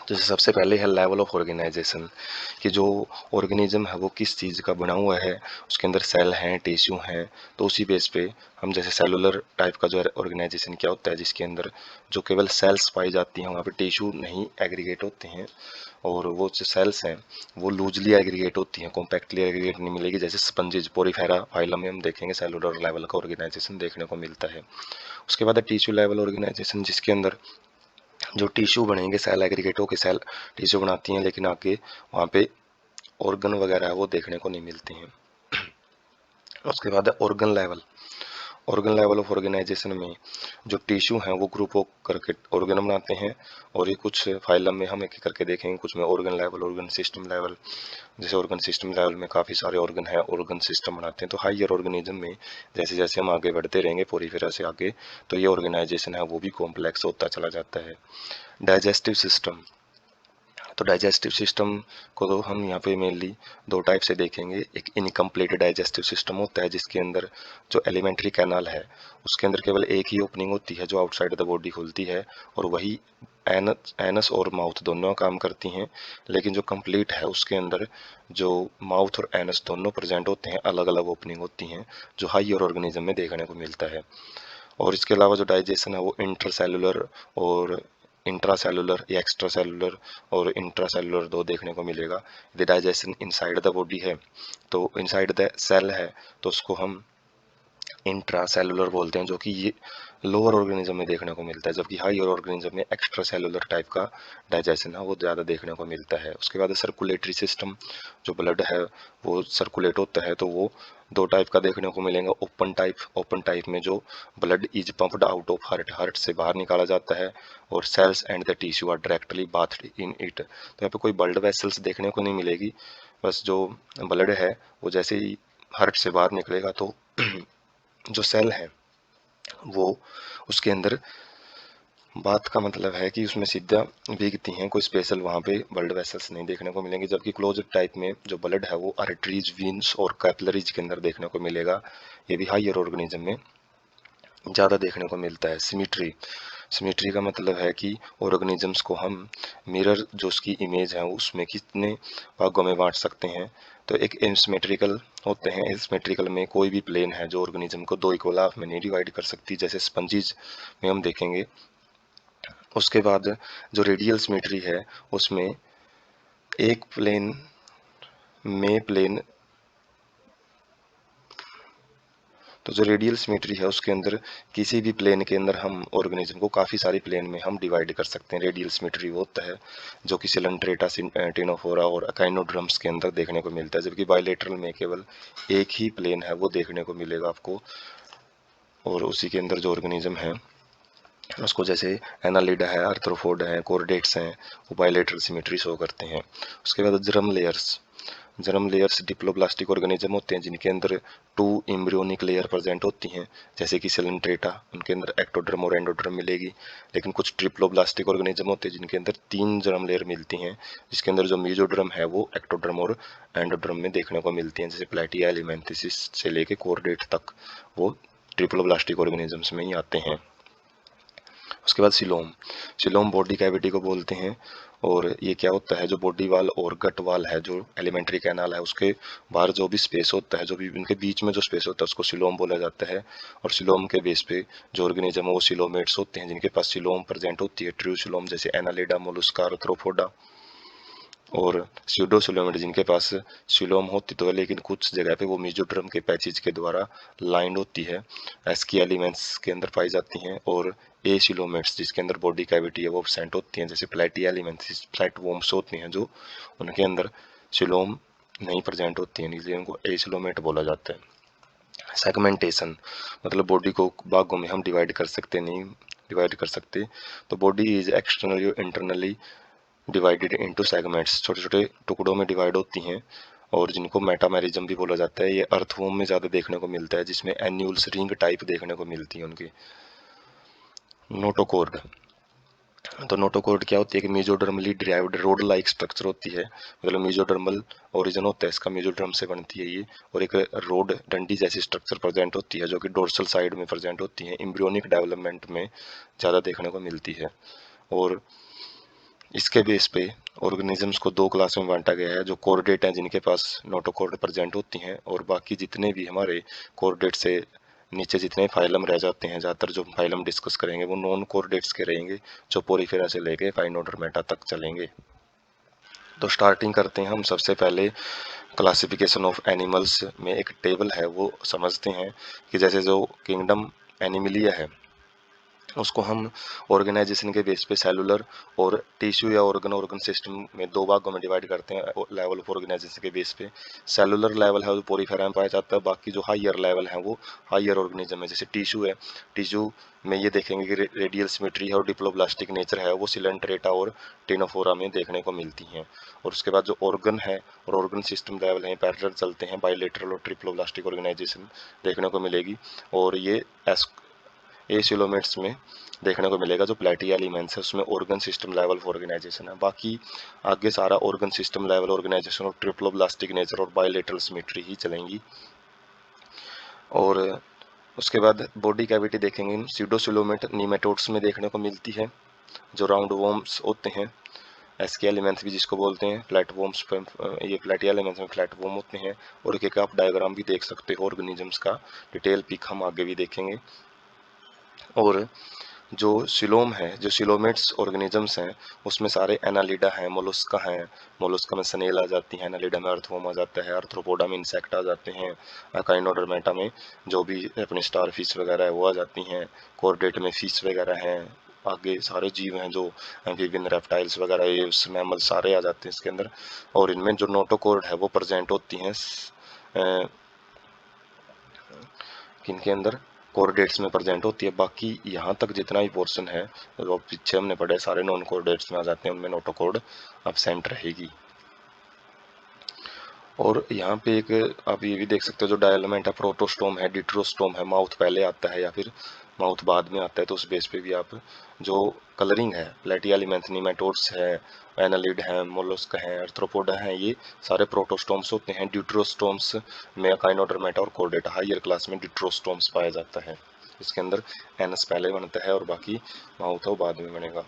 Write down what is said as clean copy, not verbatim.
जैसे सबसे पहले है लेवल ऑफ ऑर्गेनाइजेशन कि जो ऑर्गेनिज्म है वो किस चीज़ का बना हुआ है, उसके अंदर सेल हैं, टिश्यू हैं। तो उसी बेस पे हम जैसे सेलुलर टाइप का जो ऑर्गेनाइजेशन क्या होता है, जिसके अंदर जो केवल सेल्स पाई जाती हैं, वहाँ पे टिश्यू नहीं एग्रीगेट होते हैं। और वो जो सेल्स हैं वो लूजली एग्रीगेट होती हैं, कॉम्पैक्टली एग्रीगेट नहीं मिलेगी। जैसे स्पंजेज पोरीफेरा फाइलम में हम देखेंगे सेलुलर लेवल का ऑर्गेनाइजेशन देखने को मिलता है। उसके बाद है टिश्यू लेवल ऑर्गेनाइजेशन, जिसके अंदर जो टिश्यू बनेंगे, सेल एग्रीगेट होकर सेल टिश्यू बनाती हैं, लेकिन आगे वहाँ पे ऑर्गन वगैरह है वो देखने को नहीं मिलते हैं। उसके बाद है ऑर्गन लेवल ऑफ ऑर्गेनाइजेशन में जो टिश्यू हैं वो ग्रुप ऑफ करके ऑर्गन बनाते हैं। और ये कुछ फाइलम में हम एक एक करके देखेंगे, कुछ में organ level, organ system level. जैसे ऑर्गन सिस्टम लेवल में काफ़ी सारे ऑर्गन हैं, ऑर्गन सिस्टम बनाते हैं। तो हाइयर ऑर्गेनिज्म में जैसे जैसे हम आगे बढ़ते रहेंगे पोरीफेरा से आगे, तो ये ऑर्गेनाइजेशन है वो भी कॉम्प्लेक्स होता चला जाता है। डाइजेस्टिव सिस्टम, तो डाइजेस्टिव सिस्टम को तो हम यहाँ पे मेनली दो टाइप से देखेंगे। एक इनकम्प्लीट डाइजेस्टिव सिस्टम होता है, जिसके अंदर जो एलिमेंट्री कैनाल है उसके अंदर केवल एक ही ओपनिंग होती है जो आउटसाइड द बॉडी खुलती है, और वही एनस और माउथ दोनों काम करती हैं। लेकिन जो कंप्लीट है उसके अंदर जो माउथ और एनस दोनों प्रेजेंट होते हैं, अलग अलग ओपनिंग होती हैं, जो हायर ऑर्गेनिज्म में देखने को मिलता है। और इसके अलावा जो डाइजेशन है वो इंटरसेलुलर और इंट्रासेलुलर या एक्स्ट्रा सेलुलर और इंट्रासेलुलर दो देखने को मिलेगा। यदि डाइजेशन इनसाइड द बॉडी है तो इनसाइड द सेल है तो उसको हम इंट्रा सेलुलर बोलते हैं, जो कि ये लोअर ऑर्गेनिज्म में देखने को मिलता है, जबकि हायर ऑर्गेनिज्म में एक्स्ट्रा सेलुलर टाइप का डाइजेशन है वो ज़्यादा देखने को मिलता है। उसके बाद सर्कुलेटरी सिस्टम, जो ब्लड है वो सर्कुलेट होता है, तो वो दो टाइप का देखने को मिलेगा। ओपन टाइप में जो blood is pumped out of heart, heart से बाहर निकाला जाता है, और cells and the tissue are directly bathed in it. तो यहाँ पे कोई ब्लड वेसल्स देखने को नहीं मिलेगी, बस जो ब्लड है वो जैसे ही हार्ट से बाहर निकलेगा तो जो सेल है वो उसके अंदर, बात का मतलब है कि उसमें सीधा भीगती हैं, कोई स्पेशल वहाँ पे ब्लड वेसल्स नहीं देखने को मिलेंगे। जबकि क्लोज टाइप में जो ब्लड है वो आर्टरीज, वीन्स और कैपिलरीज के अंदर देखने को मिलेगा। ये भी हायर ऑर्गेनिज्म में ज़्यादा देखने को मिलता है। सिमिट्री का मतलब है कि ऑर्गेनिजम्स को हम मिरर जो उसकी इमेज है उसमें कितने भागों में बांट सकते हैं। तो एक एसिमेट्रिकल होते हैं, एसिमेट्रिकल में कोई भी प्लेन है जो ऑर्गेनिज्म को दो इक्वल हाफ में नहीं डिवाइड कर सकती, जैसे स्पंजीज में हम देखेंगे। उसके बाद जो रेडियल सिमेट्री है उसमें एक प्लेन में प्लेन, तो जो रेडियल सिमेट्री है उसके अंदर किसी भी प्लेन के अंदर हम ऑर्गेनिज्म को काफ़ी सारी प्लेन में हम डिवाइड कर सकते हैं। रेडियल सिमेट्री वो होता है जो कि सिलेंट्रेटा, टिनोफोरा और अकाइनोड्रम्स के अंदर देखने को मिलता है, जबकि बायलेटरल में केवल एक ही प्लेन है वो देखने को मिलेगा आपको। और उसी के अंदर जो ऑर्गेनिज्म है उसको जैसे एनालिडा है, आर्थ्रोपोड है, कोर्डेट्स हैं, वो बायलेटरल सिमेट्री शो करते हैं। उसके बाद जर्म लेयर्स डिप्लोब्लास्टिक ऑर्गेनिज्म होते हैं जिनके अंदर टू एम्ब्रियोनिक लेयर प्रेजेंट होती हैं, जैसे कि सिलेंट्रेटा, उनके अंदर एक्टोडर्म और एंडोडर्म मिलेगी। लेकिन कुछ ट्रिप्लोब्लास्टिक ऑर्गेनिज्म होते हैं जिनके अंदर तीन जर्म लेयर मिलती हैं, जिसके अंदर जो मेसोडर्म है वो एक्टोडर्म और एंडोडर्म में देखने को मिलती हैं, जैसे प्लेटिया एलिमेंथिसिस से लेके कोर्डेट तक वो ट्रिप्लोब्लास्टिक ऑर्गेनिजम्स में ही आते हैं। उसके बाद सिलोम बॉडी कैविटी को बोलते हैं। और ये क्या होता है, जो बॉडी वाल और गट वाल है, जो एलिमेंट्री कैनाल है उसके बाहर जो भी स्पेस होता है, जो भी उनके बीच में जो स्पेस होता है उसको सिलोम बोला जाता है। और सिलोम के बेस पे जो ऑर्गेनिज्म है वो सिलोमेट्स होते हैं, जिनके पास सिलोम प्रेजेंट होती है, ट्रू सिलोम, जैसे एनालिडा, मोलुस्का, आर्थ्रोपोडा। और स्यूडोसिलोमेड जिनके पास सिलोम होती तो है, लेकिन कुछ जगह पे वो मेसोडर्म के पैचेज के द्वारा लाइंड होती है, एस्की एलिमेंट्स के अंदर पाई जाती हैं। और ए सिलोमेट्स जिसके अंदर बॉडी कैविटी है वो एब्सेंट होती हैं, जैसे प्लेटी एलिमेंट्स, फ्लैट वॉर्म्स होती हैं जो उनके अंदर सिलोम नहीं प्रेजेंट होती हैं, इसलिए उनको ए सिलोमेट बोला जाता है। सेगमेंटेशन मतलब बॉडी को भागों में हम डिवाइड कर सकते नहीं, डिवाइड कर सकते। तो body is externally internally divided into segments, छोटे छोटे टुकड़ों में डिवाइड होती हैं, और जिनको मेटामेरिज्म भी बोला जाता है। ये अर्थवॉर्म में ज़्यादा देखने को मिलता है, जिसमें एन्यूल्स रिंग टाइप देखने को मिलती है उनकी। नोटोकॉर्ड, तो नोटोकॉर्ड क्या होती है कि मेसोडर्मली डिराइव्ड रोड लाइक स्ट्रक्चर होती है, मतलब मेसोडर्मल ओरिजिन होता है इसका, मेसोडर्म से बनती है ये। और एक रोड डंडी जैसी स्ट्रक्चर प्रेजेंट होती है जो कि डोर्सल साइड में प्रेजेंट होती है, एम्ब्रियोनिक डेवलपमेंट में ज़्यादा देखने को मिलती है। और इसके बेस पे ऑर्गेनिजम्स को दो क्लास में बांटा गया है, जो कोर्डेट हैं जिनके पास नोटोकॉर्ड प्रेजेंट होती हैं, और बाकी जितने भी हमारे कोर्डेट से नीचे जितने फाइलम रह जाते हैं, ज़्यादातर जो फाइलम डिस्कस करेंगे वो नॉन कोर्डेट्स के रहेंगे, जो पोरीफेरा से लेके फाइनोडर्मेटा तक चलेंगे। तो स्टार्टिंग करते हैं हम सबसे पहले क्लासिफिकेशन ऑफ एनिमल्स में एक टेबल है वो समझते हैं, कि जैसे जो किंगडम एनिमलिया है उसको हम ऑर्गेनाइजेशन के बेस पे सेलुलर और टिश्यू या ऑर्गन ऑर्गन सिस्टम में दो भागों में डिवाइड करते हैं लेवल ऑफ ऑर्गेनाइजेशन के बेस पे। सेलुलर लेवल है वो पोरीफेरा में पाया जाता है, बाकी जो हायर लेवल है वो हायर ऑर्गेनिज्म है। जैसे टिश्यू है, टिश्यू में ये देखेंगे कि रेडियल सिमेट्री है और डिप्लोब्लास्टिक नेचर है वो सिलेंट्रेटा और टेनोफोरा में देखने को मिलती हैं। और उसके बाद जो ऑर्गन है और ऑर्गन सिस्टम लेवल है पैरेलल चलते हैं, बाइलेटरल और ट्रिप्लोब्लास्टिक ऑर्गेनाइजेशन देखने को मिलेगी। और ये एसिलोमेट्स में देखने को मिलेगा, जो प्लेटी एलिमेंट्स है उसमें organ system level of organisation है। बाकी आगे सारा ऑर्गन सिस्टम लेवल ऑर्गेनाइजेशन और ट्रिप्लोब्लास्टिक नेचर और बायलेटरल सिमेट्री ही चलेंगी। और उसके बाद बॉडी कैविटी देखेंगे, सीडोसिलोमेट नीमेटोड्स में देखने को मिलती है, जो राउंड वॉर्म्स होते हैं। एस्की एलिमेंट्स भी जिसको बोलते हैं, फ्लैट वॉर्म्स, ये फ्लैटी एलिमेंट्स में फ्लैट वॉर्म होते हैं। और एक आप डायग्राम भी देख सकते हो ऑर्गेनिजम्स का, डिटेल पिक हम आगे भी देखेंगे। और जो सिलोम है, जो सिलोमेट्स ऑर्गेनिजम्स हैं उसमें सारे एनालिडा हैं, मोलस्का हैं, मोलस्का में स्नेल आ जाती है, एनालिडा में अर्थवॉर्म आ जाता है, आर्थ्रोपोडा में इंसेक्ट आ जाते हैं, अकाइनोडर्मेटा में जो भी अपने स्टार फिश वगैरह है वो आ जाती हैं, कोर्डेट में फिश वगैरह हैं, आगे सारे जीव हैं जो एम्फीबियन रेप्टाइल्स वगैरह ये मैमल सारे आ जाते हैं इसके अंदर। और इनमें जो नोटोकॉर्ड है वो प्रेजेंट होती हैं किनके अंदर, कोऑर्डिनेट्स में प्रेजेंट होती है। बाकी यहाँ तक जितना भी पोर्शन है जो पीछे हमने पढ़े सारे नॉन कोऑर्डिनेट्स में आ जाते हैं, उनमें नोटोकॉर्ड एब्सेंट रहेगी। और यहाँ पे एक आप ये भी देख सकते हो, जो डायलमेंट है, प्रोटोस्टोम है, डिट्रोस्टोम है, माउथ पहले आता है या फिर माउथ बाद में आता है, तो उस बेस पे भी आप जो कलरिंग है, प्लेटी एलिमेंट्स, नीमेटोड्स है, एनालिड है, मोलस्क है, आर्थ्रोपोडा है, ये सारे प्रोटोस्टोम्स होते हैं। ड्यूट्रोस्टोम्स में अकाइनोडर्मेटा और कोर्डेटा हायर क्लास में डिट्रोस्टोम्स पाया जाता है। इसके अंदर एनस पहले बनता है और बाकी माउथ बाद में बनेगा।